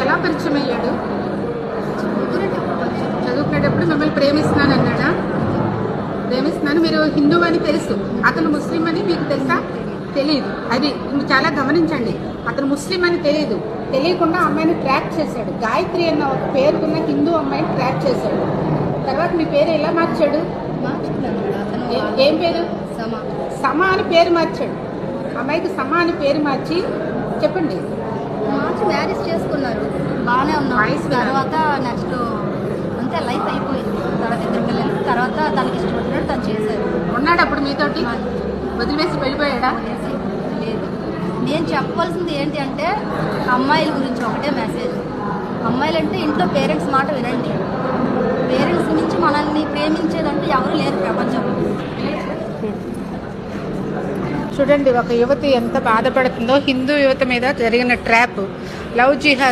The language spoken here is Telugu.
ఎలా పరిచయం అయ్యాడు? చదువుకునేటప్పుడు మిమ్మల్ని ప్రేమిస్తున్నాను అన్నాడా? ప్రేమిస్తున్నాను. మీరు హిందూ అని తెలుసు, అతను ముస్లిం అని మీకు తెలుసా? తెలియదు. అది చాలా గమనించండి. అతను ముస్లిం అని తెలియదు. తెలియకుండా అమ్మాయిని ట్రాక్ చేశాడు. గాయత్రి అన్న ఒక పేరుకున్న హిందూ అమ్మాయిని ట్రాక్ చేశాడు. తర్వాత మీ పేరు ఎలా మార్చాడు? ఏం పేరు? సమా అని పేరు మార్చాడు. అమ్మాయికి సమా అని పేరు మార్చి చెప్పండి. మార్చి మ్యారేజ్ చేసుకున్నారు, బాగానే ఉన్నాం. తర్వాత నెక్స్ట్ అంతే లైఫ్ అయిపోయింది. తర్వాత ఇద్దరు పిల్లలు, తర్వాత తనకి ఇష్టపడినట్టు తను చేశారు. ఉన్నాడు అప్పుడు మీతోటి? వదిలివేసి వెళ్ళిపోయాడా? లేదు. నేను చెప్పాల్సింది ఏంటి అంటే అమ్మాయిల గురించి ఒకటే మెసేజ్. అమ్మాయిలు అంటే ఇంట్లో పేరెంట్స్ మాట వినండి. పేరెంట్స్ నుంచి మనల్ని ప్రేమించేదంటూ ఎవరు లేరు ప్రపంచంలో. చూడండి, ఒక యువతి ఎంత బాధపడుతుందో. హిందూ యువత మీద జరిగిన ట్రాప్, లవ్ జిహాద్.